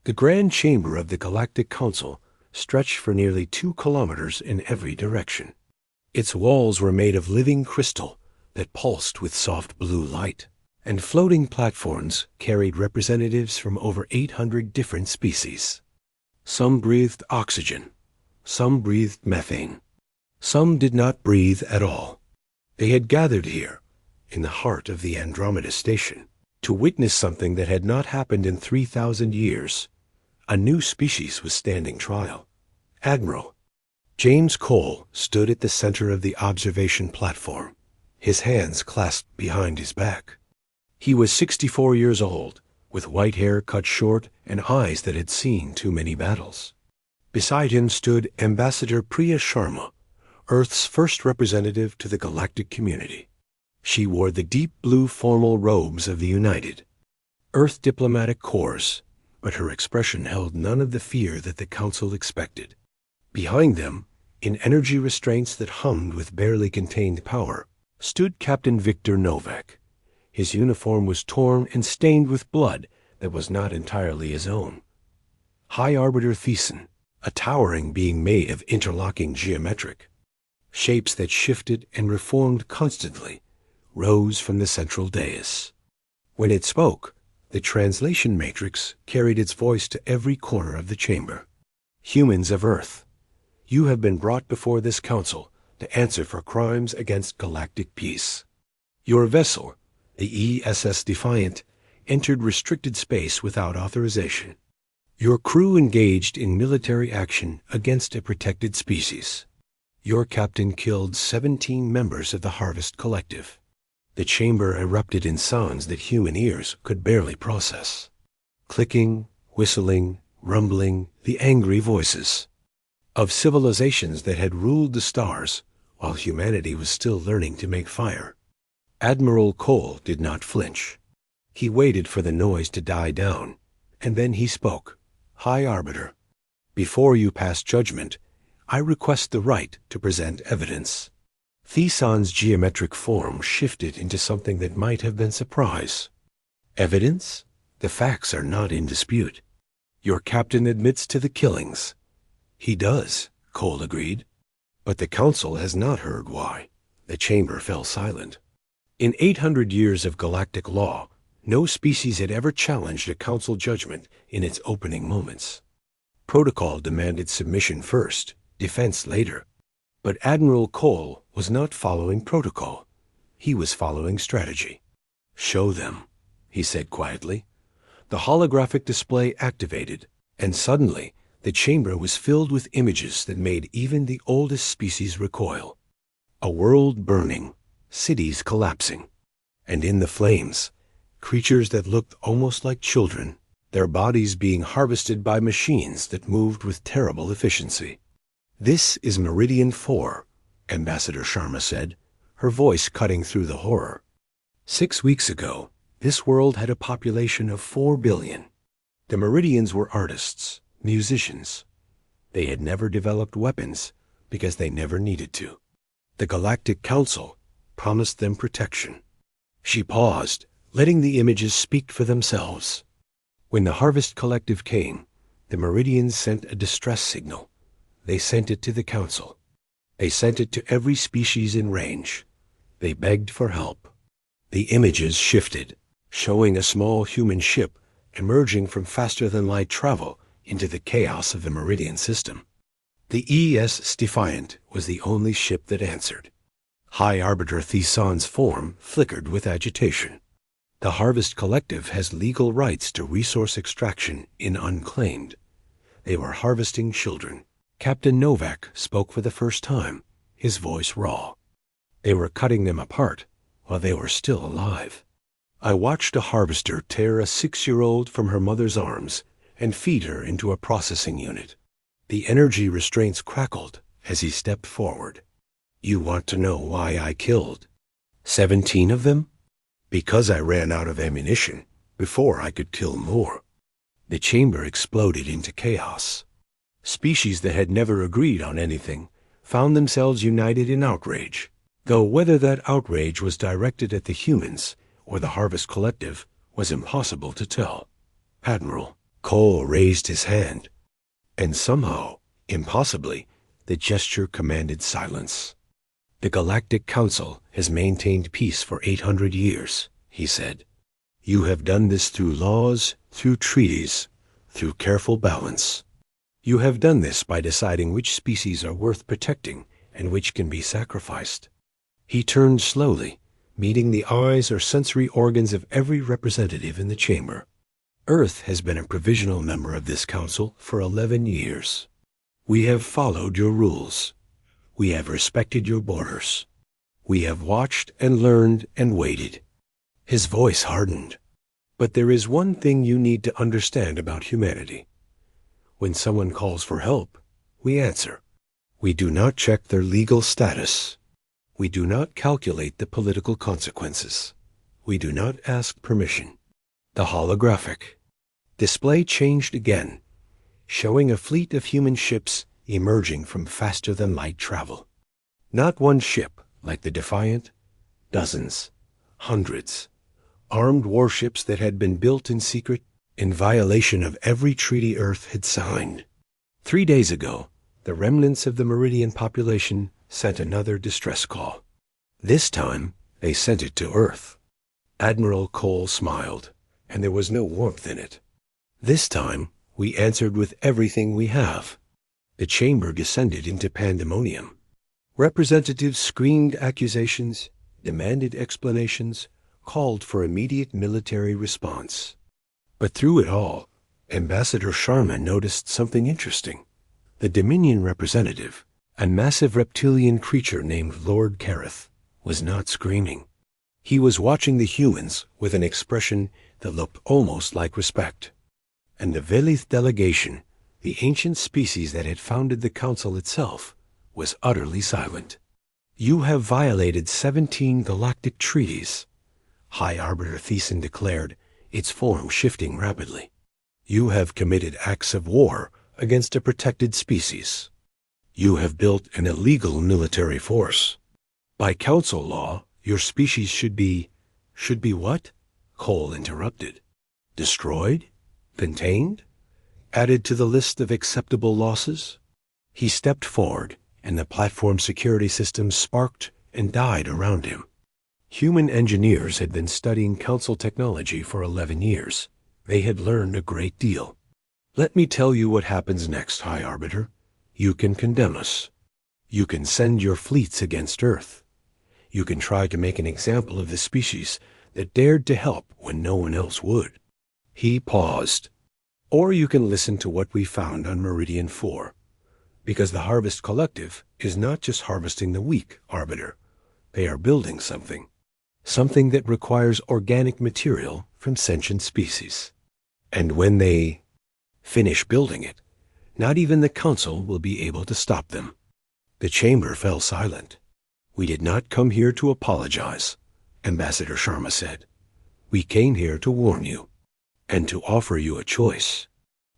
The grand chamber of the Galactic Council stretched for nearly 2 kilometers in every direction. Its walls were made of living crystal that pulsed with soft blue light, and floating platforms carried representatives from over 800 different species. Some breathed oxygen, some breathed methane, some did not breathe at all. They had gathered here, in the heart of the Andromeda Station, to witness something that had not happened in 3,000 years. A new species was standing trial. Admiral James Cole stood at the center of the observation platform, his hands clasped behind his back. He was 64 years old, with white hair cut short and eyes that had seen too many battles. Beside him stood Ambassador Priya Sharma, Earth's first representative to the galactic community. She wore the deep blue formal robes of the United Earth Diplomatic Corps, but her expression held none of the fear that the Council expected. Behind them, in energy restraints that hummed with barely contained power, stood Captain Victor Novak. His uniform was torn and stained with blood that was not entirely his own. High Arbiter Thiessen, a towering being made of interlocking geometric shapes that shifted and reformed constantly, rose from the central dais. When it spoke, the translation matrix carried its voice to every corner of the chamber. Humans of Earth, you have been brought before this council to answer for crimes against galactic peace. Your vessel, the ESS Defiant, entered restricted space without authorization. Your crew engaged in military action against a protected species. Your captain killed 17 members of the Harvest Collective. The chamber erupted in sounds that human ears could barely process. Clicking, whistling, rumbling, the angry voices of civilizations that had ruled the stars while humanity was still learning to make fire. Admiral Cole did not flinch. He waited for the noise to die down, and then he spoke. High Arbiter, before you pass judgment, I request the right to present evidence. Thiessen's geometric form shifted into something that might have been surprise. Evidence? The facts are not in dispute. Your captain admits to the killings. He does, Cole agreed. But the council has not heard why. The chamber fell silent. In 800 years of galactic law, no species had ever challenged a council judgment in its opening moments. Protocol demanded submission first, defense later. But Admiral Cole was not following protocol. He was following strategy. Show them, he said quietly. The holographic display activated, and suddenly the chamber was filled with images that made even the oldest species recoil. A world burning, cities collapsing, and in the flames, creatures that looked almost like children, their bodies being harvested by machines that moved with terrible efficiency. This is Meridian 4, Ambassador Sharma said, her voice cutting through the horror. 6 weeks ago, this world had a population of 4 billion. The Meridians were artists, musicians. They had never developed weapons because they never needed to. The Galactic Council promised them protection. She paused, letting the images speak for themselves. When the Harvest Collective came, the Meridians sent a distress signal. They sent it to the Council. They sent it to every species in range. They begged for help. The images shifted, showing a small human ship emerging from faster-than-light travel into the chaos of the Meridian system. The ES Defiant was the only ship that answered. High Arbiter Thiessen's form flickered with agitation. The Harvest Collective has legal rights to resource extraction in Unclaimed. They were harvesting children. Captain Novak spoke for the first time, his voice raw. They were cutting them apart while they were still alive. I watched a harvester tear a 6-year-old from her mother's arms and feed her into a processing unit. The energy restraints crackled as he stepped forward. You want to know why I killed 17 of them? Because I ran out of ammunition before I could kill more. The chamber exploded into chaos. Species that had never agreed on anything found themselves united in outrage, though whether that outrage was directed at the humans or the Harvest Collective was impossible to tell. Admiral, Cole raised his hand, and somehow, impossibly, the gesture commanded silence. "The Galactic Council has maintained peace for 800 years, he said. You have done this through laws, through treaties, through careful balance. You have done this by deciding which species are worth protecting and which can be sacrificed." He turned slowly, meeting the eyes or sensory organs of every representative in the chamber. "Earth has been a provisional member of this council for 11 years. We have followed your rules. We have respected your borders. We have watched and learned and waited." His voice hardened. "But there is one thing you need to understand about humanity. When someone calls for help, we answer. We do not check their legal status. We do not calculate the political consequences. We do not ask permission." The holographic display changed again, showing a fleet of human ships emerging from faster-than-light travel. Not one ship, like the Defiant, dozens, hundreds, armed warships that had been built in secret in violation of every treaty Earth had signed. 3 days ago, the remnants of the Meridian population sent another distress call. This time, they sent it to Earth. Admiral Cole smiled, and there was no warmth in it. "This time, we answered with everything we have." The chamber descended into pandemonium. Representatives screamed accusations, demanded explanations, called for immediate military response. But through it all, Ambassador Sharma noticed something interesting. The Dominion representative, a massive reptilian creature named Lord Kareth, was not screaming. He was watching the humans with an expression that looked almost like respect. And the Velith delegation, the ancient species that had founded the council itself, was utterly silent. "You have violated 17 galactic treaties," High Arbiter Thiessen declared, its form shifting rapidly. "You have committed acts of war against a protected species. You have built an illegal military force. By council law, your species should be what?" Cole interrupted. "Destroyed? Contained? Added to the list of acceptable losses?" He stepped forward, and the platform security system sparked and died around him. Human engineers had been studying council technology for 11 years. They had learned a great deal. "Let me tell you what happens next, High Arbiter. You can condemn us. You can send your fleets against Earth. You can try to make an example of the species that dared to help when no one else would." He paused. "Or you can listen to what we found on Meridian 4. Because the Harvest Collective is not just harvesting the weak, Arbiter. They are building something. Something that requires organic material from sentient species. And when they finish building it, not even the Council will be able to stop them." The chamber fell silent. "We did not come here to apologize," Ambassador Sharma said. "We came here to warn you, and to offer you a choice."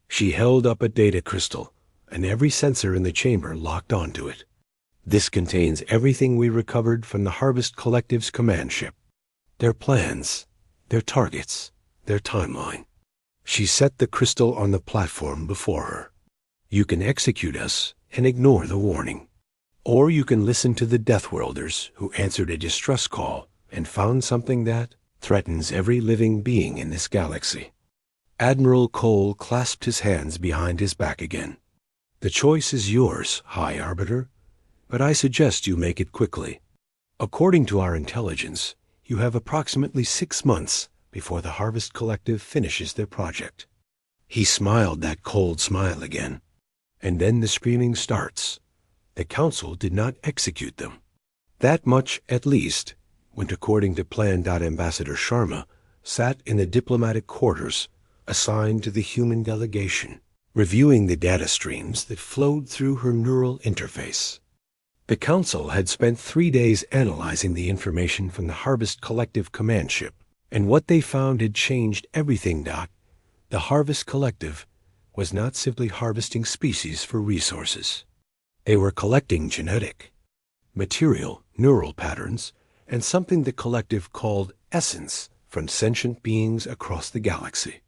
She held up a data crystal, and every sensor in the chamber locked onto it. "This contains everything we recovered from the Harvest Collective's command ship. Their plans, their targets, their timeline." She set the crystal on the platform before her. "You can execute us and ignore the warning. Or you can listen to the Deathworlders who answered a distress call and found something that threatens every living being in this galaxy." Admiral Cole clasped his hands behind his back again. "The choice is yours, High Arbiter, but I suggest you make it quickly. According to our intelligence, you have approximately 6 months before the Harvest Collective finishes their project." He smiled that cold smile again. "And then the screaming starts. The Council did not execute them. That much, at least, went according to plan. Ambassador Sharma sat in the diplomatic quarters assigned to the human delegation, reviewing the data streams that flowed through her neural interface. The Council had spent 3 days analyzing the information from the Harvest Collective command ship, and what they found had changed everything. The Harvest Collective was not simply harvesting species for resources. They were collecting genetic, material, neural patterns, and something the Collective called essence from sentient beings across the galaxy.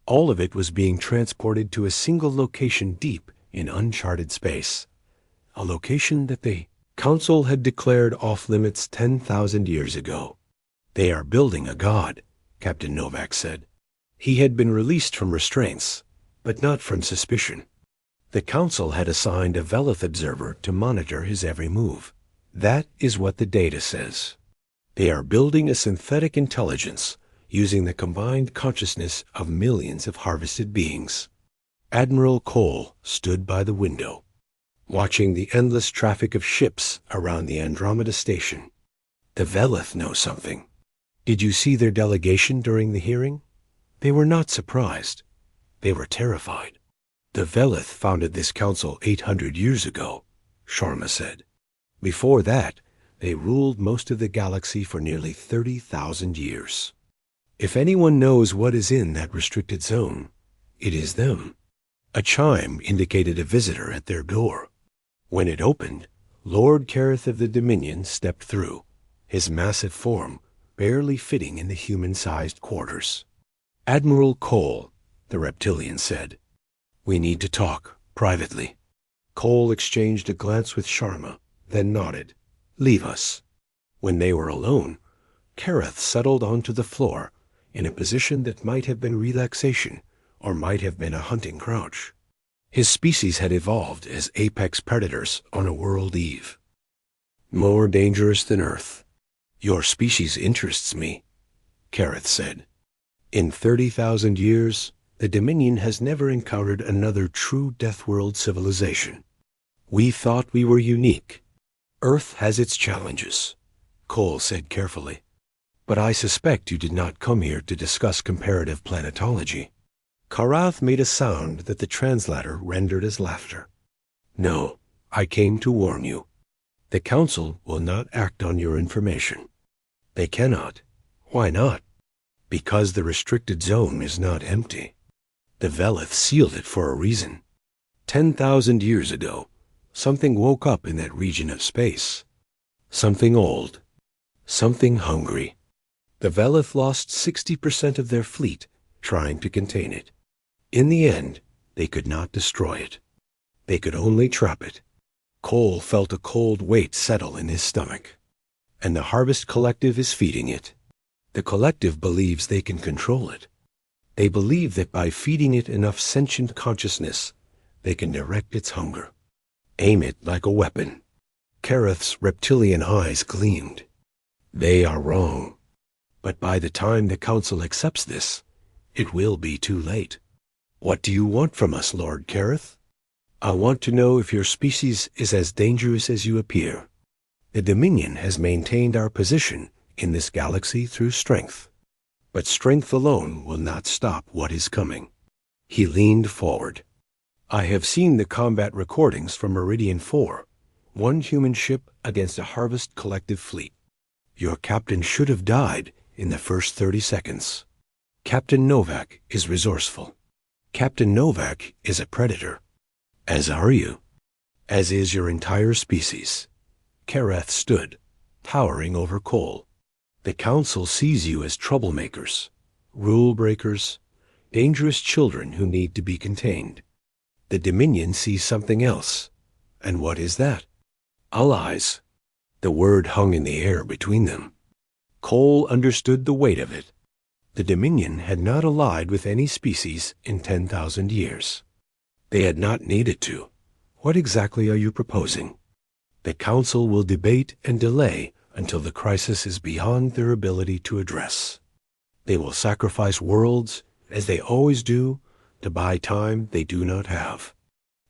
All of it was being transported to a single location deep in uncharted space, a location that the Council had declared off-limits 10,000 years ago. "They are building a god," Captain Novak said. He had been released from restraints, but not from suspicion. The Council had assigned a Velith observer to monitor his every move. That is what the data says. They are building a synthetic intelligence using the combined consciousness of millions of harvested beings. Admiral Cole stood by the window, watching the endless traffic of ships around the Andromeda station. The Velith know something. Did you see their delegation during the hearing? They were not surprised. They were terrified. The Velith founded this council 800 years ago, Sharma said. Before that, they ruled most of the galaxy for nearly 30,000 years. If anyone knows what is in that restricted zone, it is them. A chime indicated a visitor at their door. When it opened, Lord Kareth of the Dominion stepped through, his massive form barely fitting in the human-sized quarters. "Admiral Cole," the reptilian said. "We need to talk, privately." Cole exchanged a glance with Sharma, then nodded. "Leave us." When they were alone, Kareth settled onto the floor in a position that might have been relaxation or might have been a hunting crouch. His species had evolved as apex predators on a world eve. "More dangerous than Earth. Your species interests me," Kareth said. "In 30,000 years, the Dominion has never encountered another true Deathworld civilization. We thought we were unique. Earth has its challenges," Cole said carefully. "But I suspect you did not come here to discuss comparative planetology." Karath made a sound that the translator rendered as laughter. "No, I came to warn you. The Council will not act on your information." "They cannot." "Why not?" "Because the restricted zone is not empty. The Velith sealed it for a reason. 10,000 years ago, something woke up in that region of space. Something old. Something hungry. The Velith lost 60% of their fleet trying to contain it. In the end, they could not destroy it. They could only trap it." Cole felt a cold weight settle in his stomach. "And the Harvest Collective is feeding it. The Collective believes they can control it. They believe that by feeding it enough sentient consciousness, they can direct its hunger. Aim it like a weapon." Kareth's reptilian eyes gleamed. "They are wrong. But by the time the Council accepts this, it will be too late." "What do you want from us, Lord Kareth?" "I want to know if your species is as dangerous as you appear. The Dominion has maintained our position in this galaxy through strength. But strength alone will not stop what is coming." He leaned forward. "I have seen the combat recordings from Meridian 4, one human ship against a Harvest Collective fleet. Your captain should have died in the first 30 seconds. Captain Novak is resourceful. Captain Novak is a predator. As are you. As is your entire species." Kareth stood, towering over Cole. "The Council sees you as troublemakers, rule breakers, dangerous children who need to be contained. The Dominion sees something else. And what is that? Allies." The word hung in the air between them. Cole understood the weight of it. The Dominion had not allied with any species in 10,000 years. They had not needed to. "What exactly are you proposing?" "The Council will debate and delay until the crisis is beyond their ability to address. They will sacrifice worlds, as they always do, to buy time they do not have.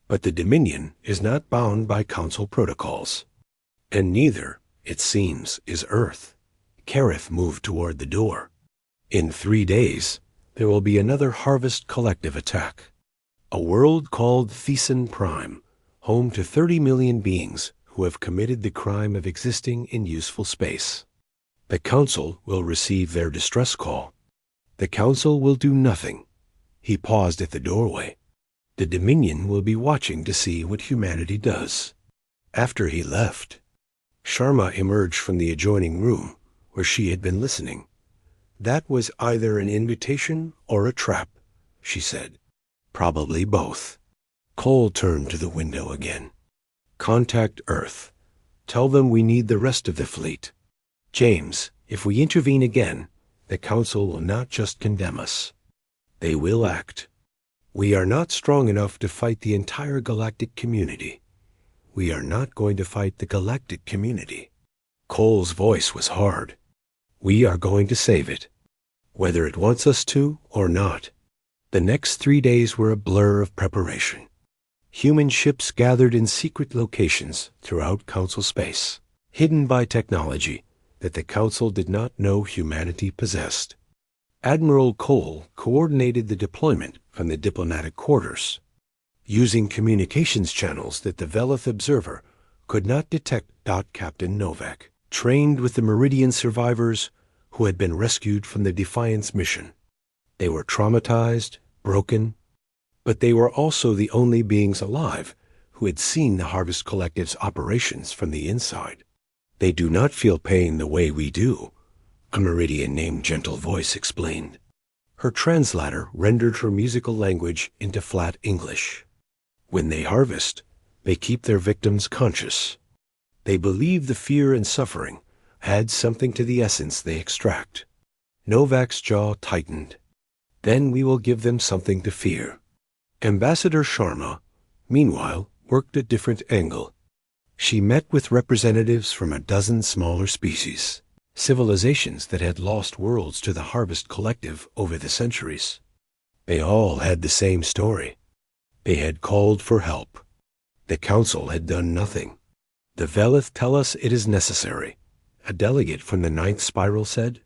But the Dominion is not bound by Council protocols. And neither, it seems, is Earth." Kareth moved toward the door. "In 3 days, there will be another Harvest Collective attack. A world called Thesan Prime, home to 30 million beings who have committed the crime of existing in useful space. The Council will receive their distress call. The Council will do nothing." He paused at the doorway. "The Dominion will be watching to see what humanity does." After he left, Sharma emerged from the adjoining room where she had been listening. That was either an invitation or a trap. she said. Probably both. Cole turned to the window again. Contact Earth. Tell them we need the rest of the fleet. James, if we intervene again, the Council will not just condemn us. They will act. We are not strong enough to fight the entire galactic community. We are not going to fight the galactic community. Cole's voice was hard. We are going to save it, whether it wants us to or not. The next 3 days were a blur of preparation. Human ships gathered in secret locations throughout Council space, hidden by technology that the Council did not know humanity possessed. Admiral Cole coordinated the deployment from the diplomatic quarters, using communications channels that the Velith observer could not detect. Captain Novak trained with the Meridian survivors who had been rescued from the Defiance mission. They were traumatized, broken, but they were also the only beings alive who had seen the Harvest Collective's operations from the inside. They do not feel pain the way we do, a Meridian named Gentle Voice explained. Her translator rendered her musical language into flat English. When they harvest, they keep their victims conscious. They believe the fear and suffering adds something to the essence they extract. Novak's jaw tightened. Then we will give them something to fear. Ambassador Sharma, meanwhile, worked a different angle. She met with representatives from a dozen smaller species, civilizations that had lost worlds to the Harvest Collective over the centuries. They all had the same story. They had called for help. The Council had done nothing. The Velith tell us it is necessary, a delegate from the Ninth Spiral said.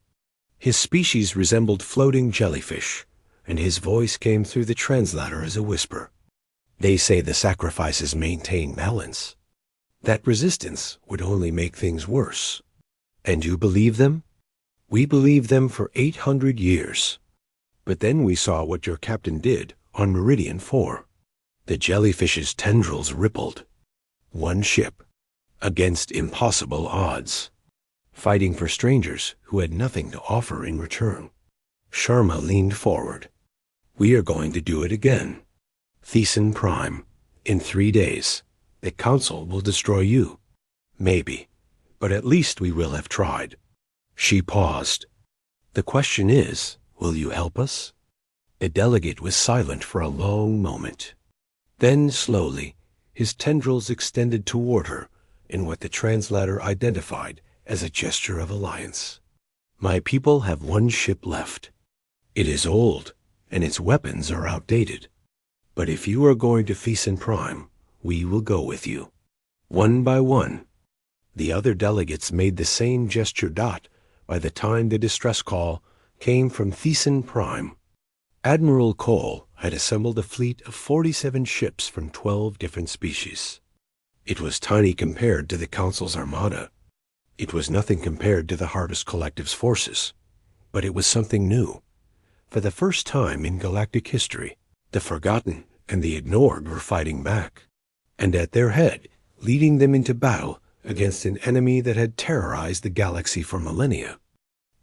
His species resembled floating jellyfish, and his voice came through the translator as a whisper. They say the sacrifices maintain balance. That resistance would only make things worse. And you believe them? We believed them for 800 years. But then we saw what your captain did on Meridian 4. The jellyfish's tendrils rippled. One ship, against impossible odds, fighting for strangers who had nothing to offer in return. Sharma leaned forward. We are going to do it again. Thesan Prime, in 3 days, the Council will destroy you. Maybe, but at least we will have tried. She paused. The question is, will you help us? The delegate was silent for a long moment. Then, slowly, his tendrils extended toward her in what the translator identified as a gesture of alliance. My people have one ship left. It is old, and its weapons are outdated. But if you are going to Thesan Prime, we will go with you. One by one. The other delegates made the same gesture. By the time the distress call came from Thesan Prime, Admiral Cole had assembled a fleet of 47 ships from 12 different species. It was tiny compared to the Council's armada. It was nothing compared to the Harvest Collective's forces. But it was something new. For the first time in galactic history, the forgotten and the ignored were fighting back, and at their head, leading them into battle against an enemy that had terrorized the galaxy for millennia,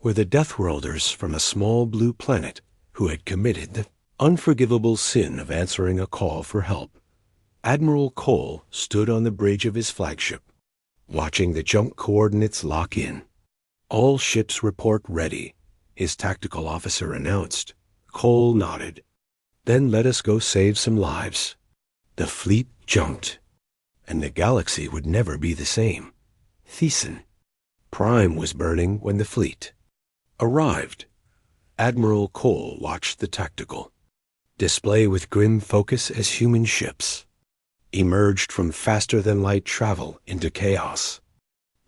were the Deathworlders from a small blue planet who had committed the unforgivable sin of answering a call for help. Admiral Cole stood on the bridge of his flagship, watching the jump coordinates lock in. All ships report ready, his tactical officer announced. Cole nodded. Then let us go save some lives. The fleet jumped, and the galaxy would never be the same. Thesan Prime was burning when the fleet arrived. Admiral Cole watched the tactical display with grim focus as human ships emerged from faster-than-light travel into chaos.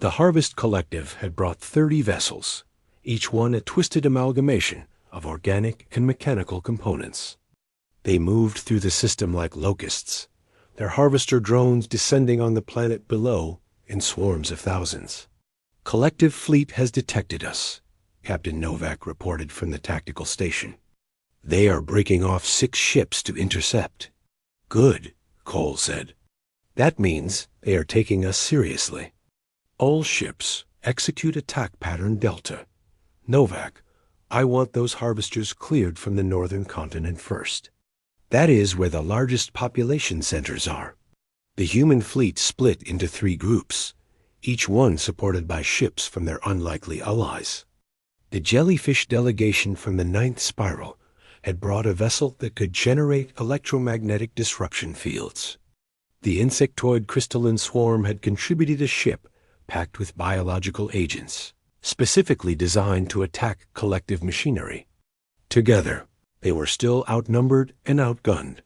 The Harvest Collective had brought 30 vessels, each one a twisted amalgamation of organic and mechanical components. They moved through the system like locusts, their harvester drones descending on the planet below in swarms of thousands. Collective fleet has detected us, Captain Novak reported from the tactical station. They are breaking off 6 ships to intercept. Good, Cole said. That means they are taking us seriously. All ships execute attack pattern Delta. Novak, I want those harvesters cleared from the northern continent first. That is where the largest population centers are. The human fleet split into 3 groups, each one supported by ships from their unlikely allies. The jellyfish delegation from the 9th Spiral had brought a vessel that could generate electromagnetic disruption fields. The insectoid crystalline swarm had contributed a ship packed with biological agents, specifically designed to attack collective machinery. Together, they were still outnumbered and outgunned,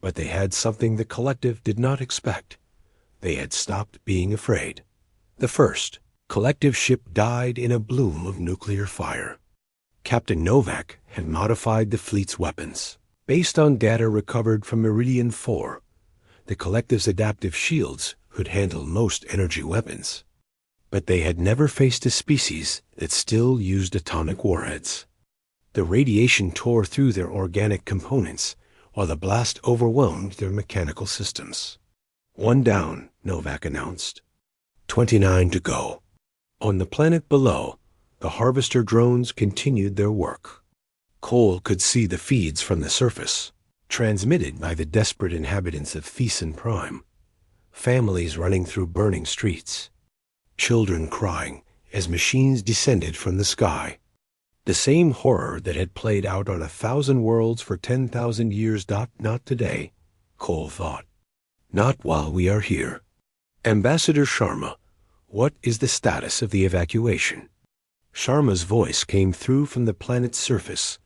but they had something the collective did not expect. They had stopped being afraid. The first collective ship died in a bloom of nuclear fire. Captain Novak had modified the fleet's weapons. Based on data recovered from Meridian 4, the collective's adaptive shields could handle most energy weapons. But they had never faced a species that still used atomic warheads. The radiation tore through their organic components, while the blast overwhelmed their mechanical systems. 1 down, Novak announced. 29 to go. On the planet below, the harvester drones continued their work. Cole could see the feeds from the surface, transmitted by the desperate inhabitants of Thesan Prime. Families running through burning streets. Children crying as machines descended from the sky. The same horror that had played out on 1,000 worlds for 10,000 years. Not today, Cole thought. Not while we are here. Ambassador Sharma, what is the status of the evacuation? Sharma's voice came through from the planet's surface,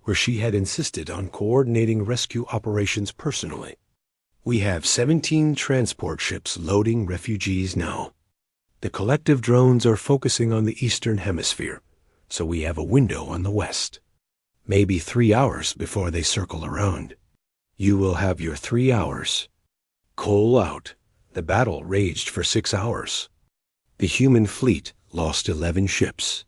where she had insisted on coordinating rescue operations personally. We have 17 transport ships loading refugees now. The collective drones are focusing on the eastern hemisphere, so we have a window on the west. Maybe 3 hours before they circle around. You will have your 3 hours. Cole out. The battle raged for 6 hours. The human fleet lost 11 ships.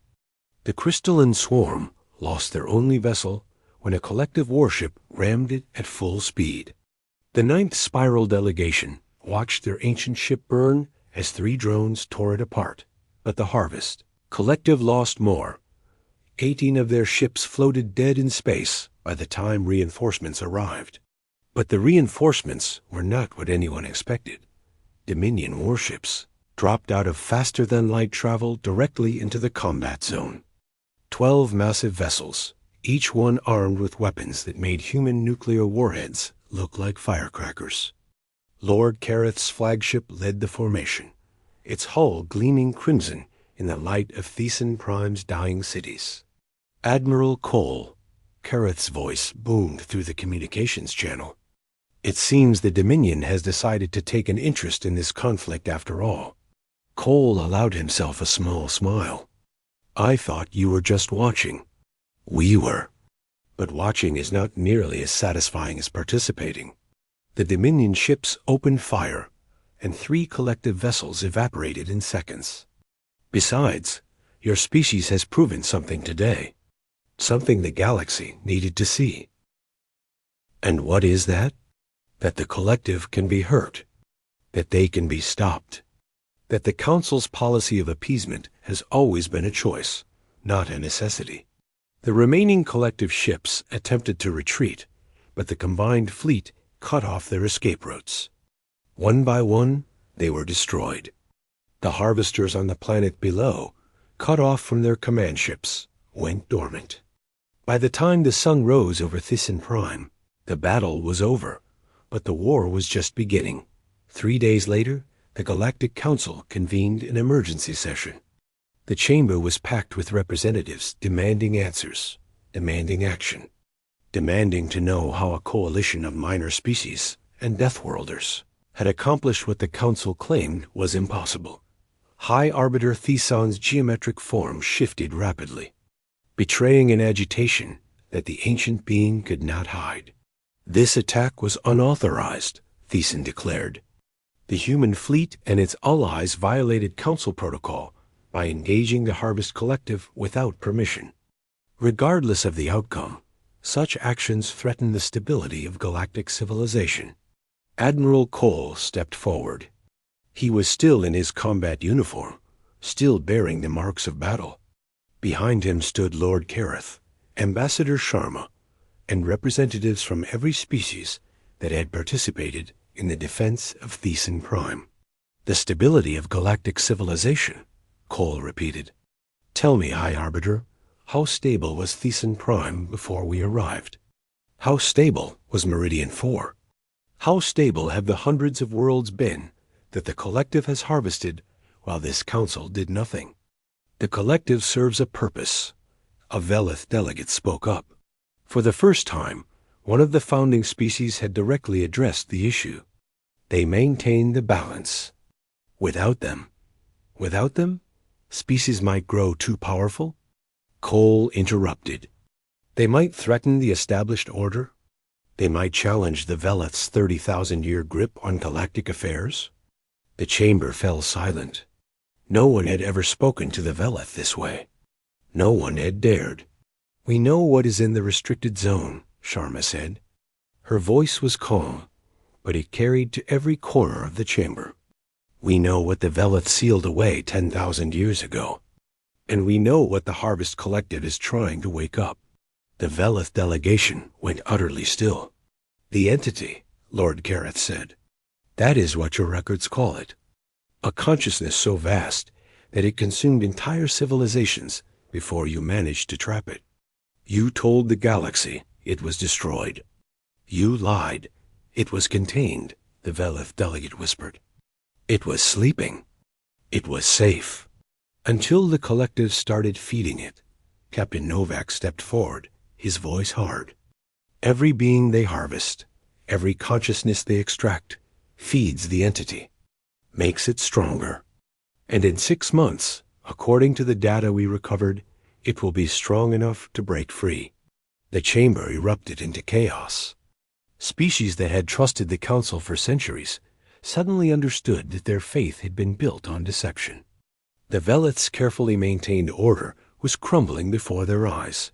The crystalline swarm lost their only vessel when a collective warship rammed it at full speed. The 9th Spiral delegation watched their ancient ship burn as 3 drones tore it apart. But the harvest collective lost more. 18 of their ships floated dead in space by the time reinforcements arrived. But the reinforcements were not what anyone expected. Dominion warships dropped out of faster-than-light travel directly into the combat zone. 12 massive vessels, each one armed with weapons that made human nuclear warheads look like firecrackers. Lord Kareth's flagship led the formation, its hull gleaming crimson in the light of Thesan Prime's dying cities. Admiral Cole, Kareth's voice boomed through the communications channel. It seems the Dominion has decided to take an interest in this conflict after all. Cole allowed himself a small smile. I thought you were just watching. We were. But watching is not nearly as satisfying as participating. The Dominion ships opened fire, and 3 collective vessels evaporated in seconds. Besides, your species has proven something today. Something the galaxy needed to see. And what is that? That the collective can be hurt. That they can be stopped. That the Council's policy of appeasement has always been a choice, not a necessity. The remaining collective ships attempted to retreat, but the combined fleet cut off their escape routes. One by one, they were destroyed. The harvesters on the planet below, cut off from their command ships, went dormant. By the time the sun rose over Thesan Prime, the battle was over, but the war was just beginning. 3 days later, the Galactic Council convened an emergency session. The chamber was packed with representatives demanding answers, demanding action, demanding to know how a coalition of minor species and Deathworlders had accomplished what the Council claimed was impossible. High Arbiter Thesan's geometric form shifted rapidly, betraying an agitation that the ancient being could not hide. This attack was unauthorized, Thesan declared. The human fleet and its allies violated Council protocol by engaging the Harvest Collective without permission. Regardless of the outcome, such actions threaten the stability of galactic civilization. Admiral Cole stepped forward. He was still in his combat uniform, still bearing the marks of battle. Behind him stood Lord Kareth, Ambassador Sharma, and representatives from every species that had participated in the defense of Thesan Prime. The stability of galactic civilization, Cole repeated. Tell me, High Arbiter, how stable was Thesan Prime before we arrived? How stable was Meridian 4? How stable have the hundreds of worlds been that the Collective has harvested while this council did nothing? The Collective serves a purpose. A Velith delegate spoke up. For the first time, one of the founding species had directly addressed the issue. They maintained the balance. Without them, species might grow too powerful. Cole interrupted. They might threaten the established order. They might challenge the Velith's 30,000-year grip on galactic affairs. The chamber fell silent. No one had ever spoken to the Velith this way. No one had dared. We know what is in the restricted zone, Sharma said. Her voice was calm, but it carried to every corner of the chamber. We know what the Velith sealed away 10,000 years ago. And we know what the Harvest Collective is trying to wake up. The Velith delegation went utterly still. The entity, Lord Gareth said. That is what your records call it. A consciousness so vast that it consumed entire civilizations before you managed to trap it. You told the galaxy it was destroyed. You lied. It was contained, the Velith delegate whispered. It was sleeping. It was safe. Until the Collective started feeding it. Captain Novak stepped forward, his voice hard. Every being they harvest, every consciousness they extract, feeds the entity, makes it stronger. And in 6 months, according to the data we recovered, it will be strong enough to break free. The chamber erupted into chaos. Species that had trusted the Council for centuries suddenly understood that their faith had been built on deception. The Velith's carefully maintained order was crumbling before their eyes.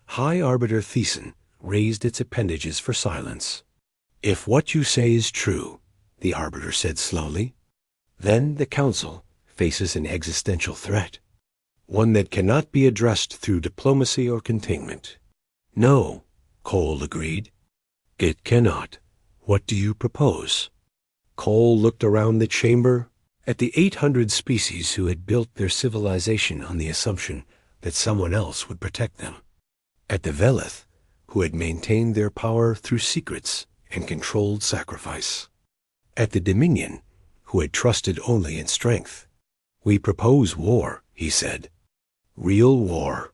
High Arbiter Thesan raised its appendages for silence. If what you say is true, the Arbiter said slowly, then the Council faces an existential threat, one that cannot be addressed through diplomacy or containment. No, Cole agreed. It cannot. What do you propose? Cole looked around the chamber at the 800 species who had built their civilization on the assumption that someone else would protect them. At the Velith, who had maintained their power through secrets and controlled sacrifice. At the Dominion, who had trusted only in strength. We propose war, he said. Real war.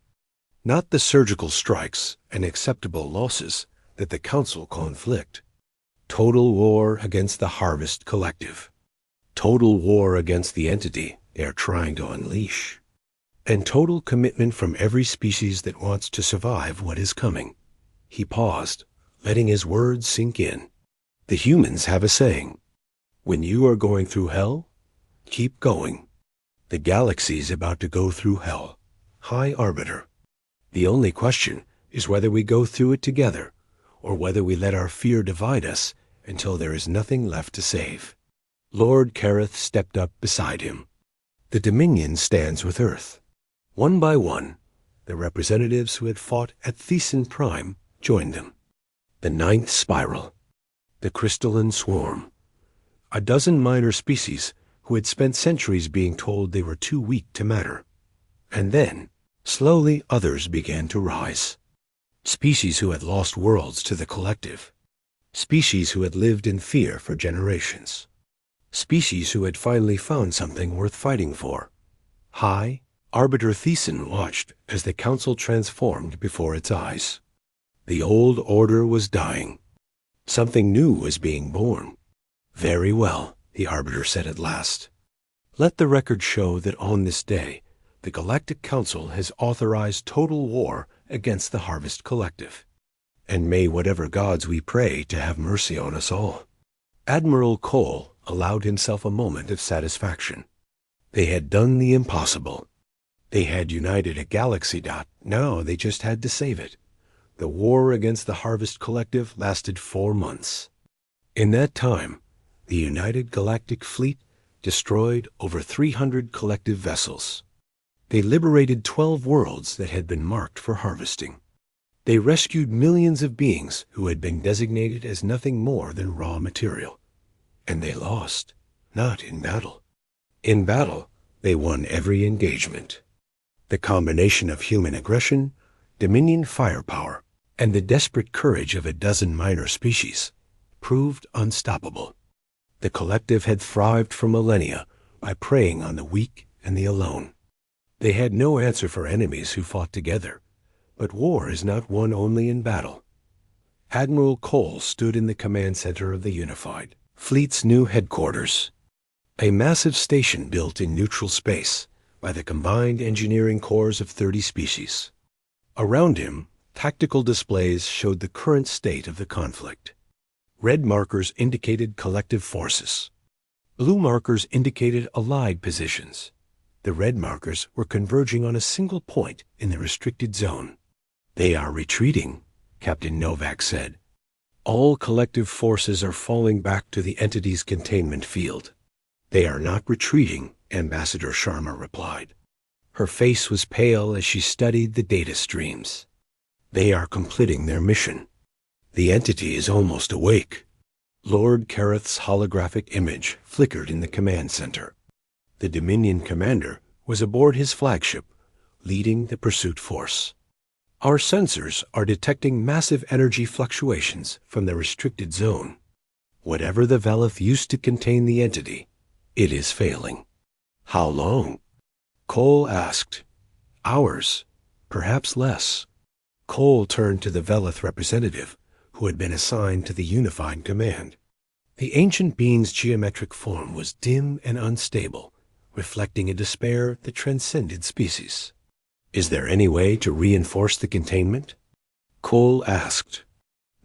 Not the surgical strikes and acceptable losses that the Council conflict. Total war against the Harvest Collective. Total war against the entity they are trying to unleash. And total commitment from every species that wants to survive what is coming. He paused, letting his words sink in. The humans have a saying. When you are going through hell, keep going. The galaxy's about to go through hell. High Arbiter. The only question is whether we go through it together, or whether we let our fear divide us until there is nothing left to save. Lord Kareth stepped up beside him. The Dominion stands with Earth. One by one, the representatives who had fought at Thesan Prime joined them. The 9th Spiral. The Crystalline Swarm. A dozen minor species who had spent centuries being told they were too weak to matter. And then, slowly others began to rise. Species who had lost worlds to the Collective. Species who had lived in fear for generations. Species who had finally found something worth fighting for. High Arbiter Thesan watched as the Council transformed before its eyes. The old order was dying. Something new was being born. Very well, the Arbiter said at last. Let the record show that on this day, the Galactic Council has authorized total war against the Harvest Collective. And may whatever gods we pray to have mercy on us all. Admiral Cole allowed himself a moment of satisfaction. They had done the impossible. They had united a galaxy. Now they just had to save it. The war against the Harvest Collective lasted 4 months. In that time, the United Galactic Fleet destroyed over 300 collective vessels. They liberated 12 worlds that had been marked for harvesting. They rescued millions of beings who had been designated as nothing more than raw material. And they lost, not in battle. In battle, they won every engagement. The combination of human aggression, Dominion firepower, and the desperate courage of a dozen minor species proved unstoppable. The collective had thrived for millennia by preying on the weak and the alone. They had no answer for enemies who fought together, but war is not won only in battle. Admiral Cole stood in the command center of the Unified Fleet's new headquarters, a massive station built in neutral space by the combined engineering corps of 30 species. Around him, tactical displays showed the current state of the conflict. Red markers indicated collective forces. Blue markers indicated allied positions. The red markers were converging on a single point in the restricted zone. "They are retreating," Captain Novak said. "All collective forces are falling back to the entity's containment field." "They are not retreating," Ambassador Sharma replied. Her face was pale as she studied the data streams. "They are completing their mission. The entity is almost awake." Lord Kareth's holographic image flickered in the command center. The Dominion commander was aboard his flagship, leading the pursuit force. "Our sensors are detecting massive energy fluctuations from the restricted zone. Whatever the Velith used to contain the entity, it is failing." "How long?" Cole asked. "Hours, perhaps less." Cole turned to the Velith representative, who had been assigned to the Unified Command. The ancient being's geometric form was dim and unstable, reflecting a despair that transcended species. "Is there any way to reinforce the containment?" Cole asked.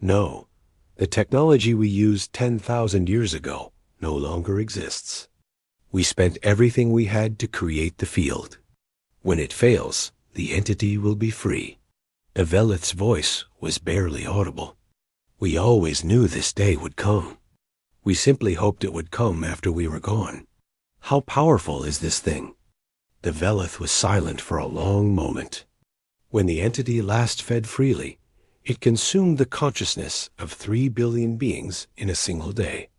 "No. The technology we used 10,000 years ago no longer exists. We spent everything we had to create the field. When it fails, the entity will be free." The Velith's voice was barely audible. "We always knew this day would come. We simply hoped it would come after we were gone. How powerful is this thing?" The Velith was silent for a long moment. When the entity last fed freely, it consumed the consciousness of 3 billion beings in a single day.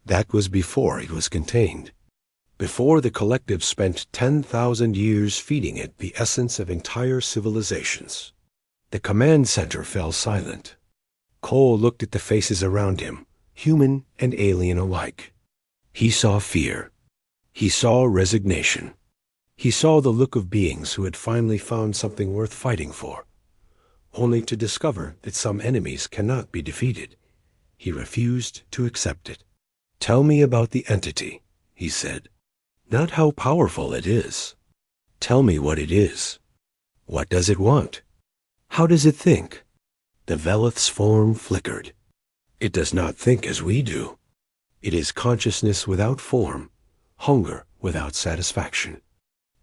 That was before it was contained. Before the collective spent 10,000 years feeding it the essence of entire civilizations. The command center fell silent. Cole looked at the faces around him, human and alien alike. He saw fear. He saw resignation. He saw the look of beings who had finally found something worth fighting for, only to discover that some enemies cannot be defeated. He refused to accept it. "Tell me about the entity," he said. "Not how powerful it is. Tell me what it is. What does it want? How does it think?" The Velith's form flickered. "It does not think as we do. It is consciousness without form, hunger without satisfaction.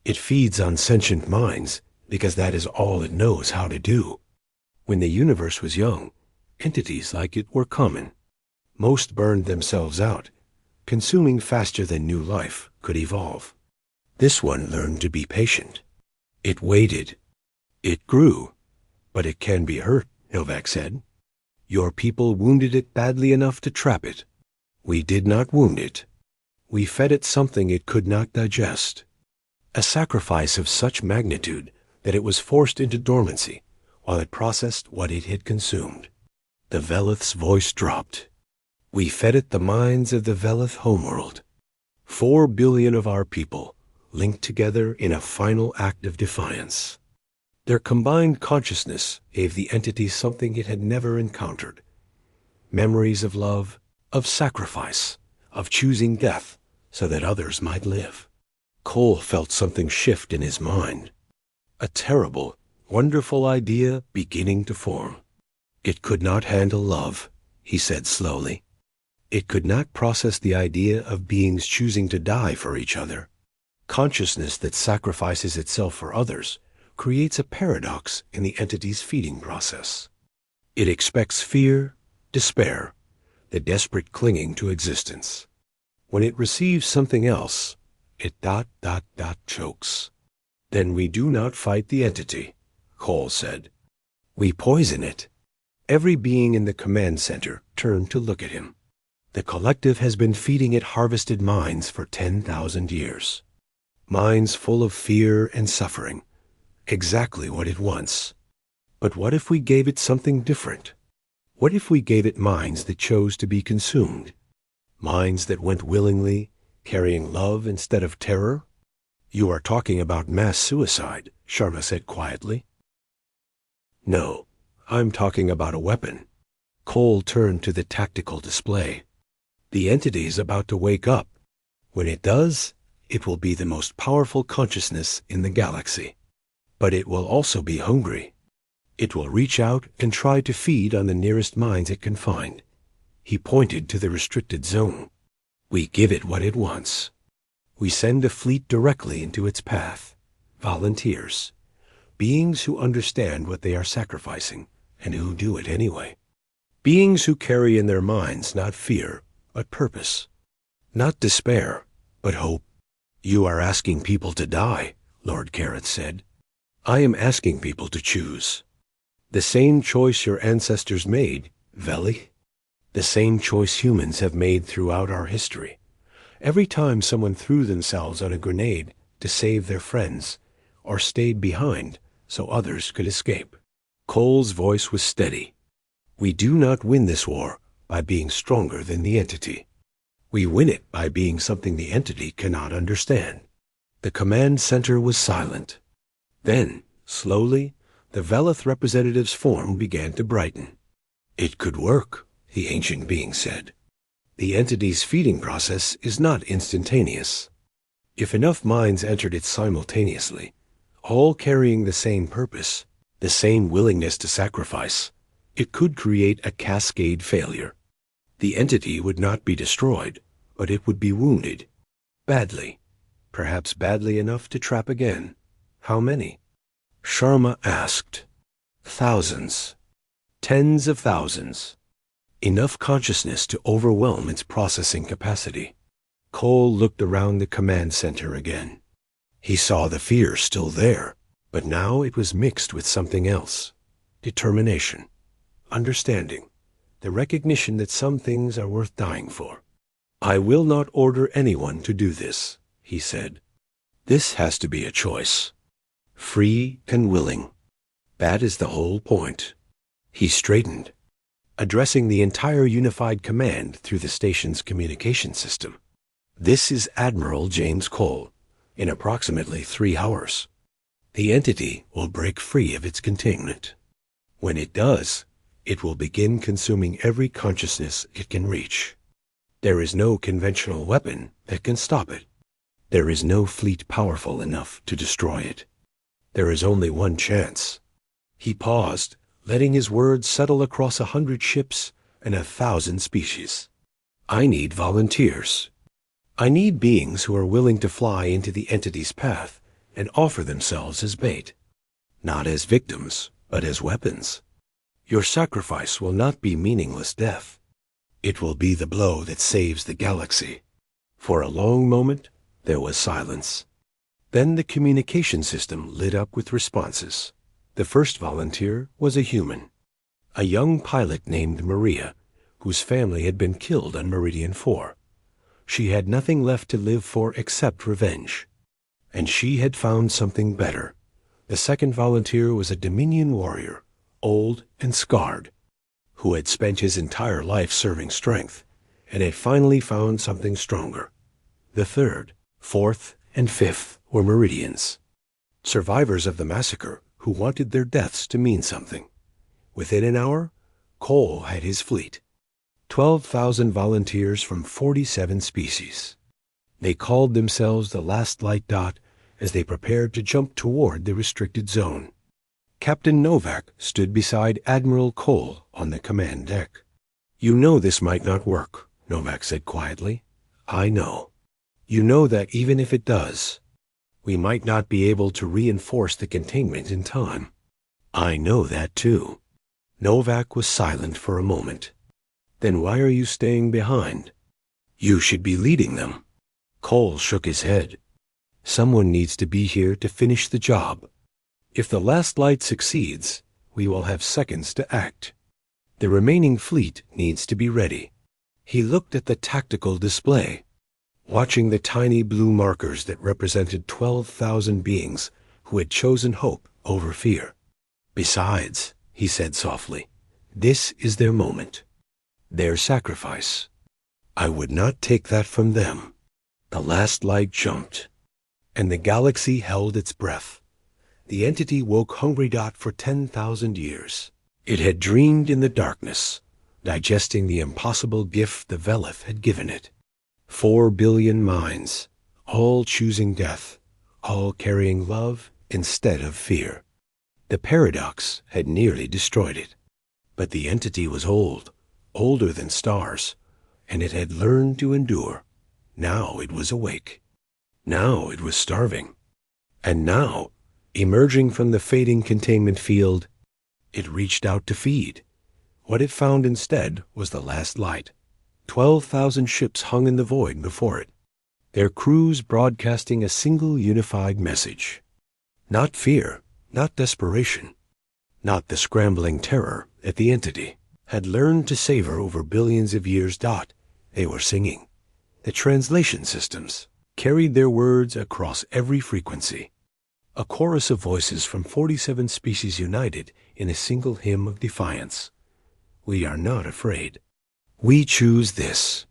It feeds on sentient minds because that is all it knows how to do. When the universe was young, entities like it were common. Most burned themselves out, consuming faster than new life could evolve. This one learned to be patient. It waited. It grew. But it can be hurt," Novak said. "Your people wounded it badly enough to trap it. We did not wound it. We fed it something it could not digest. A sacrifice of such magnitude that it was forced into dormancy while it processed what it had consumed." The Velith's voice dropped. "We fed it the minds of the Velith homeworld. 4 billion of our people linked together in a final act of defiance. Their combined consciousness gave the entity something it had never encountered. Memories of love, of sacrifice, of choosing death so that others might live." Cole felt something shift in his mind. A terrible, wonderful idea beginning to form. "It could not handle love," he said slowly. "It could not process the idea of beings choosing to die for each other. Consciousness that sacrifices itself for others creates a paradox in the entity's feeding process. It expects fear, despair, the desperate clinging to existence. When it receives something else, it ... chokes. Then we do not fight the entity," Cole said. We poison it. Every being in the command center turned to look at him. The collective has been feeding it harvested minds for 10,000 years. Minds full of fear and suffering. Exactly what it wants. But what if we gave it something different? What if we gave it minds that chose to be consumed? Minds that went willingly, carrying love instead of terror? You are talking about mass suicide, Sharma said quietly. No, I'm talking about a weapon. Cole turned to the tactical display. The entity is about to wake up. When it does, it will be the most powerful consciousness in the galaxy. But it will also be hungry. It will reach out and try to feed on the nearest minds it can find. He pointed to the restricted zone. We give it what it wants. We send a fleet directly into its path. Volunteers. Beings who understand what they are sacrificing and who do it anyway. Beings who carry in their minds not fear, but purpose. Not despair, but hope. You are asking people to die, Lord Carrot said. I am asking people to choose. The same choice your ancestors made, Veli. The same choice humans have made throughout our history. Every time someone threw themselves on a grenade to save their friends, or stayed behind so others could escape. Cole's voice was steady. We do not win this war by being stronger than the entity. We win it by being something the entity cannot understand. The command center was silent. Then, slowly, the Velith representative's form began to brighten. It could work, the ancient being said. The entity's feeding process is not instantaneous. If enough minds entered it simultaneously, all carrying the same purpose, the same willingness to sacrifice, it could create a cascade failure. The entity would not be destroyed, but it would be wounded. Badly. Perhaps badly enough to trap again. How many? Sharma asked. Thousands. Tens of thousands. Enough consciousness to overwhelm its processing capacity. Cole looked around the command center again. He saw the fear still there, but now it was mixed with something else. Determination. Understanding. The recognition that some things are worth dying for. I will not order anyone to do this, he said. This has to be a choice. Free and willing. That is the whole point. He straightened, addressing the entire unified command through the station's communication system. This is Admiral James Cole, in approximately 3 hours. The entity will break free of its containment. When it does, it will begin consuming every consciousness it can reach. There is no conventional weapon that can stop it. There is no fleet powerful enough to destroy it. There is only one chance. He paused, letting his words settle across 100 ships and 1,000 species. I need volunteers. I need beings who are willing to fly into the entity's path and offer themselves as bait. Not as victims, but as weapons. Your sacrifice will not be meaningless death. It will be the blow that saves the galaxy. For a long moment, there was silence. Then the communication system lit up with responses. The first volunteer was a human, a young pilot named Maria, whose family had been killed on Meridian 4. She had nothing left to live for except revenge. And she had found something better. The second volunteer was a Dominion warrior, old and scarred, who had spent his entire life serving strength, and had finally found something stronger. The third, fourth, and fifth were Meridians, survivors of the massacre who wanted their deaths to mean something. Within an hour, Cole had his fleet. 12,000 volunteers from 47 species. They called themselves the Last Light Dot as they prepared to jump toward the restricted zone. Captain Novak stood beside Admiral Cole on the command deck. You know this might not work, Novak said quietly. I know. You know that even if it does, we might not be able to reinforce the containment in time. I know that too. Novak was silent for a moment. Then why are you staying behind? You should be leading them. Cole shook his head. Someone needs to be here to finish the job. If the last light succeeds, We will have seconds to act. The remaining fleet needs to be ready. He looked at the tactical display, watching the tiny blue markers that represented 12,000 beings who had chosen hope over fear. Besides, he said softly, this is their moment, their sacrifice. I would not take that from them. The last light jumped, and the galaxy held its breath. The entity woke hungry for 10,000 years. It had dreamed in the darkness, digesting the impossible gift the Velith had given it. 4 billion minds, all choosing death, all carrying love instead of fear. The paradox had nearly destroyed it. But the entity was old, older than stars, and it had learned to endure. Now it was awake. Now it was starving. And now, emerging from the fading containment field, it reached out to feed. What it found instead was the last light. 12,000 ships hung in the void before it, their crews broadcasting a single unified message. Not fear, not desperation, not the scrambling terror that the entity had learned to savor over billions of years. They were singing. The translation systems carried their words across every frequency. A chorus of voices from 47 species united in a single hymn of defiance. We are not afraid. We choose this.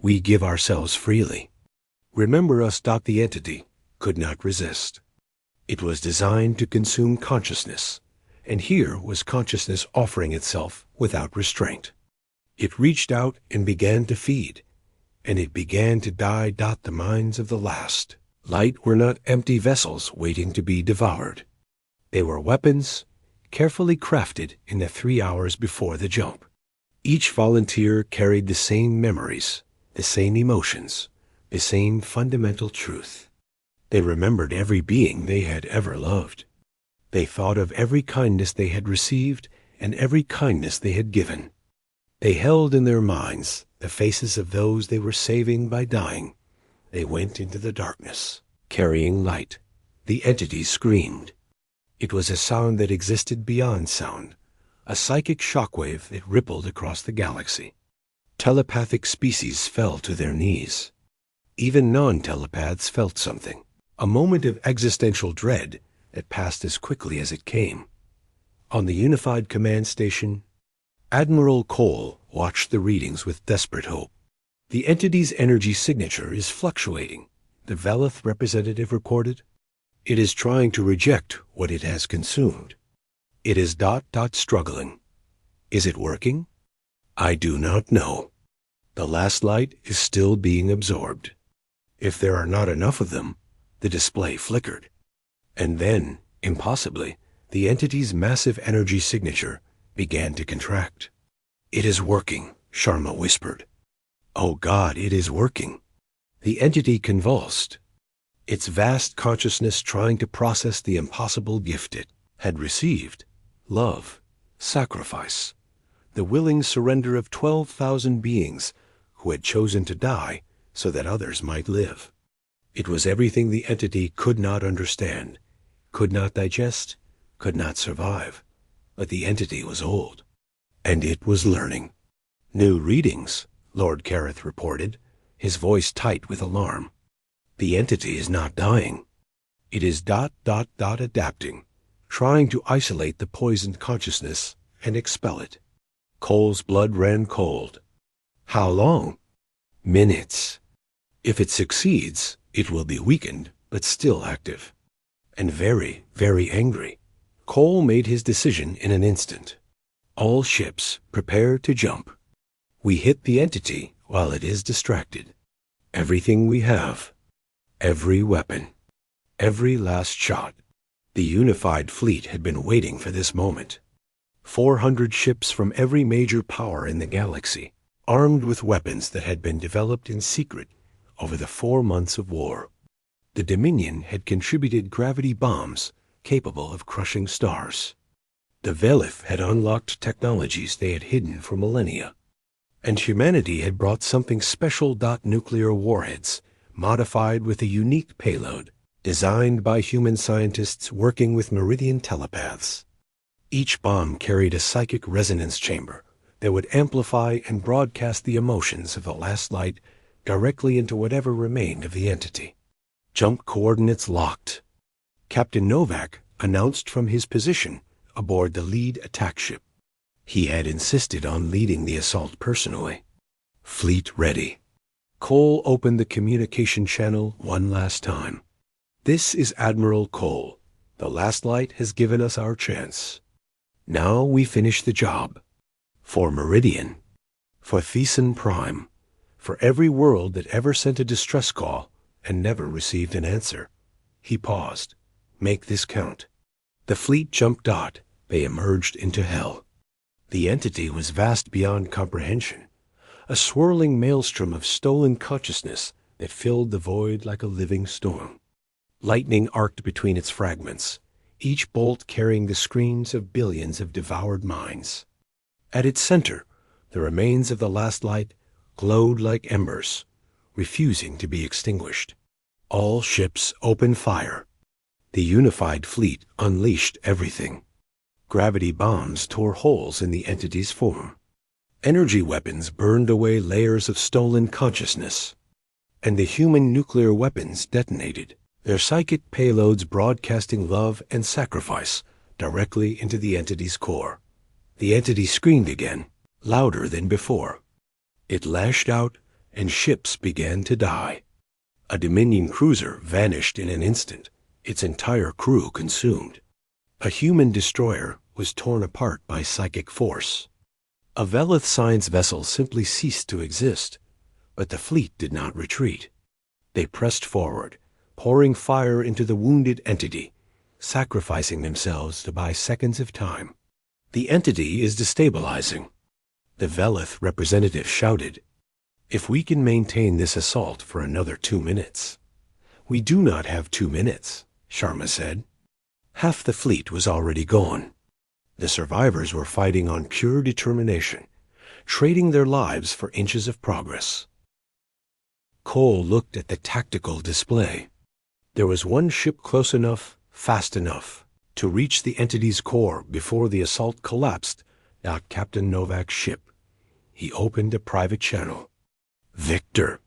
We give ourselves freely. Remember us. The entity could not resist. It was designed to consume consciousness, and here was consciousness offering itself without restraint. It reached out and began to feed, and it began to die. The minds of the last light were not empty vessels waiting to be devoured. They were weapons, carefully crafted in the 3 hours before the jump. Each volunteer carried the same memories, the same emotions, the same fundamental truth. They remembered every being they had ever loved. They thought of every kindness they had received and every kindness they had given. They held in their minds the faces of those they were saving by dying. They went into the darkness, carrying light. The entity screamed. It was a sound that existed beyond sound, a psychic shockwave that rippled across the galaxy. Telepathic species fell to their knees. Even non-telepaths felt something, a moment of existential dread that passed as quickly as it came. On the unified command station, Admiral Cole watched the readings with desperate hope. The entity's energy signature is fluctuating, the Velith representative recorded. It is trying to reject what it has consumed. It is struggling. Is it working? I do not know. The last light is still being absorbed. If there are not enough of them, the display flickered. And then, impossibly, the entity's massive energy signature began to contract. It is working, Sharma whispered. Oh God, it is working. The entity convulsed, its vast consciousness trying to process the impossible gift it had received. Love, sacrifice, the willing surrender of 12,000 beings who had chosen to die so that others might live. It was everything the entity could not understand, could not digest, could not survive. But the entity was old, and it was learning. New readings, Lord Careth reported, his voice tight with alarm. The entity is not dying. It is adapting, trying to isolate the poisoned consciousness and expel it. Cole's blood ran cold. How long? Minutes. If it succeeds, it will be weakened, but still active. And very, very angry. Cole made his decision in an instant. All ships, prepare to jump. We hit the entity while it is distracted. Everything we have, every weapon, every last shot. The unified fleet had been waiting for this moment. 400 ships from every major power in the galaxy, armed with weapons that had been developed in secret over the 4 months of war. The Dominion had contributed gravity bombs capable of crushing stars. The Velith had unlocked technologies they had hidden for millennia. And humanity had brought something special. Nuclear warheads, modified with a unique payload, designed by human scientists working with Meridian telepaths. Each bomb carried a psychic resonance chamber that would amplify and broadcast the emotions of the last light directly into whatever remained of the entity. Jump coordinates locked. Captain Novak announced from his position aboard the lead attack ship. He had insisted on leading the assault personally. Fleet ready. Cole opened the communication channel one last time. This is Admiral Cole. The last light has given us our chance. Now we finish the job. For Meridian. For Thesan Prime. For every world that ever sent a distress call and never received an answer. He paused. Make this count. The fleet jumped dot. They emerged into hell. The entity was vast beyond comprehension. A swirling maelstrom of stolen consciousness that filled the void like a living storm. Lightning arced between its fragments, each bolt carrying the screams of billions of devoured minds. At its center, the remains of the last light glowed like embers, refusing to be extinguished. All ships opened fire. The unified fleet unleashed everything. Gravity bombs tore holes in the entity's form. Energy weapons burned away layers of stolen consciousness. And the human nuclear weapons detonated, their psychic payloads broadcasting love and sacrifice directly into the entity's core. The entity screamed again, louder than before. It lashed out, and ships began to die. A Dominion cruiser vanished in an instant, its entire crew consumed. A human destroyer was torn apart by psychic force. A Velith science vessel simply ceased to exist, but the fleet did not retreat. They pressed forward, pouring fire into the wounded entity, sacrificing themselves to buy seconds of time. The entity is destabilizing. The Velith representative shouted, "If we can maintain this assault for another 2 minutes." "We do not have 2 minutes," Sharma said. Half the fleet was already gone. The survivors were fighting on pure determination, trading their lives for inches of progress. Cole looked at the tactical display. There was one ship close enough, fast enough, to reach the entity's core before the assault collapsed out Captain Novak's ship. He opened a private channel. "Victor."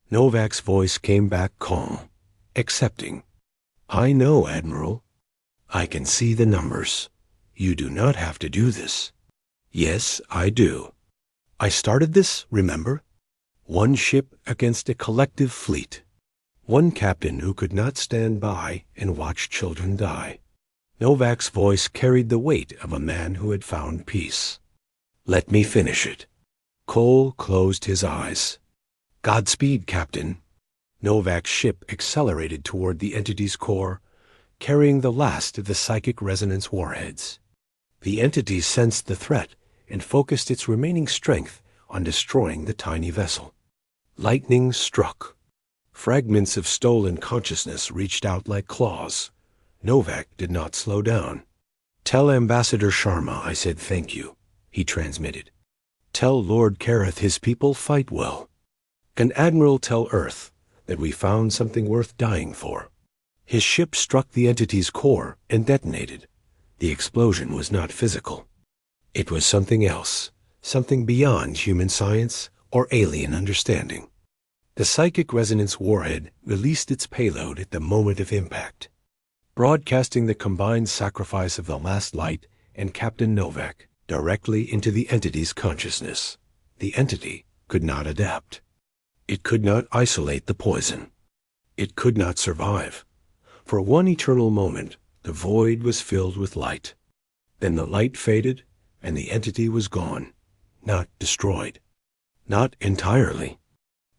Novak's voice came back calm, accepting. "I know, Admiral. I can see the numbers. You do not have to do this." "Yes, I do. I started this, remember? One ship against a collective fleet. One captain who could not stand by and watch children die." Novak's voice carried the weight of a man who had found peace. "Let me finish it." Cole closed his eyes. "Godspeed, Captain." Novak's ship accelerated toward the entity's core, carrying the last of the psychic resonance warheads. The entity sensed the threat and focused its remaining strength on destroying the tiny vessel. Lightning struck. Fragments of stolen consciousness reached out like claws. Novak did not slow down. "Tell Ambassador Sharma I said thank you," he transmitted. "Tell Lord Kareth his people fight well. Can Admiral tell Earth that we found something worth dying for?" His ship struck the entity's core and detonated. The explosion was not physical. It was something else, something beyond human science or alien understanding. The psychic resonance warhead released its payload at the moment of impact, broadcasting the combined sacrifice of the last light and Captain Novak directly into the entity's consciousness. The entity could not adapt. It could not isolate the poison. It could not survive. For one eternal moment, the void was filled with light. Then the light faded, and the entity was gone, not destroyed. Not entirely,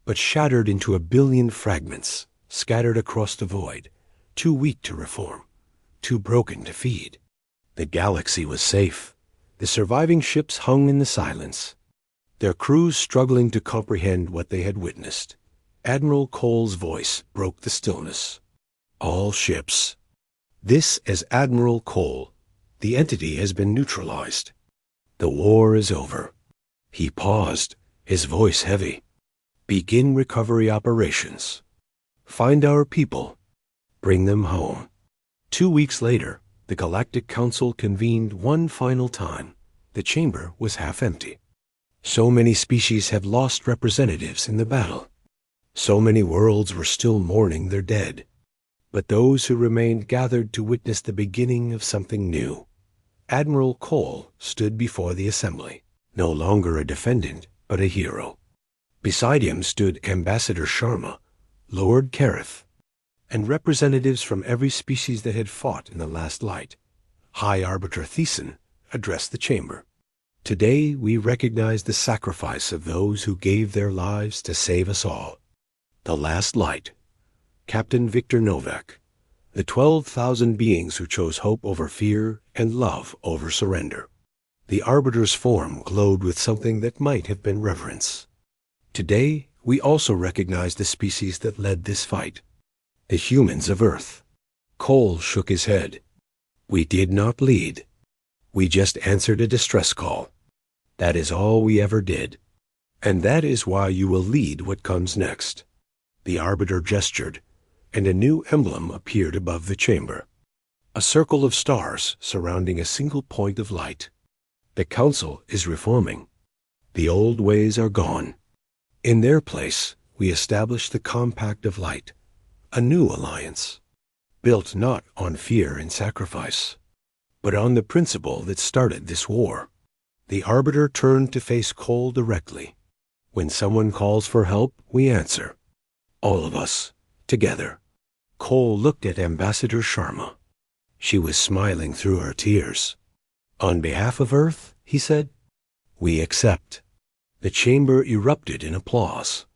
but shattered into a billion fragments, scattered across the void, too weak to reform, too broken to feed. The galaxy was safe. The surviving ships hung in the silence, their crews struggling to comprehend what they had witnessed. Admiral Cole's voice broke the stillness. "All ships. This is Admiral Cole. The entity has been neutralized. The war is over." He paused, his voice heavy. "Begin recovery operations. Find our people. Bring them home." 2 weeks later, The Galactic Council convened one final time. The chamber was half empty. So many species had lost representatives in the battle. So many worlds were still mourning their dead. But those who remained gathered to witness the beginning of something new. Admiral Cole stood before the assembly, no longer a defendant, but a hero. Beside him stood Ambassador Sharma, Lord Kareth, and representatives from every species that had fought in the last light. High Arbiter Thiessen addressed the chamber. Today we recognize the sacrifice of those who gave their lives to save us all. The last light. Captain Victor Novak. The 12,000 beings who chose hope over fear and love over surrender. The Arbiter's form glowed with something that might have been reverence. Today, we also recognize the species that led this fight. The humans of Earth. Cole shook his head. We did not lead. We just answered a distress call. That is all we ever did. And that is why you will lead what comes next. The Arbiter gestured, and a new emblem appeared above the chamber. A circle of stars surrounding a single point of light. The Council is reforming. The old ways are gone. In their place, we establish the Compact of Light, a new alliance, built not on fear and sacrifice, but on the principle that started this war. The Arbiter turned to face Cole directly. When someone calls for help, we answer. All of us, together. Cole looked at Ambassador Sharma. She was smiling through her tears. On behalf of Earth, he said, we accept. The chamber erupted in applause.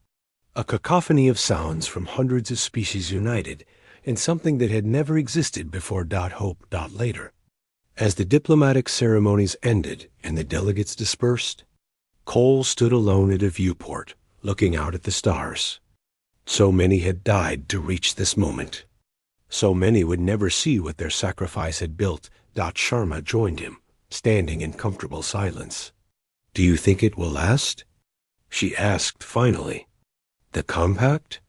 A cacophony of sounds from hundreds of species united in something that had never existed before Hope later. As the diplomatic ceremonies ended and the delegates dispersed, Cole stood alone at a viewport, looking out at the stars. So many had died to reach this moment. So many would never see what their sacrifice had built. Sharma joined him, standing in comfortable silence. Do you think it will last? She asked finally. The Compact?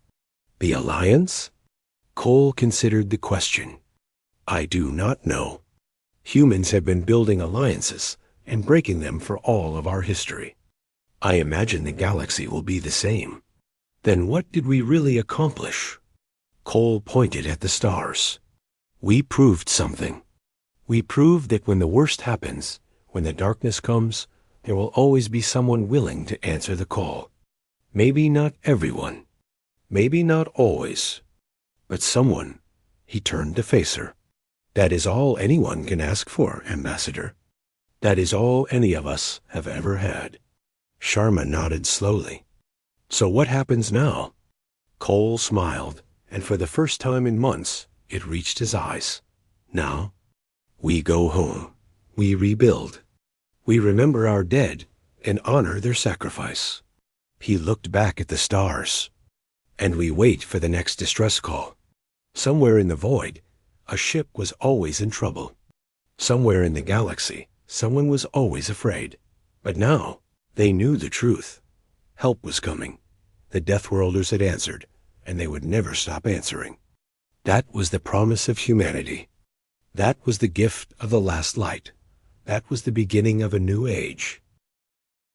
The Alliance? Cole considered the question. I do not know. Humans have been building alliances and breaking them for all of our history. I imagine the galaxy will be the same. Then what did we really accomplish? Cole pointed at the stars. We proved something. We proved that when the worst happens, when the darkness comes, there will always be someone willing to answer the call. Maybe not everyone. Maybe not always. But someone. He turned to face her. That is all anyone can ask for, Ambassador. That is all any of us have ever had. Sharma nodded slowly. So what happens now? Cole smiled, and for the first time in months, it reached his eyes. Now, we go home. We rebuild. We remember our dead and honor their sacrifice. He looked back at the stars. And we wait for the next distress call. Somewhere in the void, a ship was always in trouble. Somewhere in the galaxy, someone was always afraid. But now, they knew the truth. Help was coming. The Deathworlders had answered, and they would never stop answering. That was the promise of humanity. That was the gift of the last light. That was the beginning of a new age.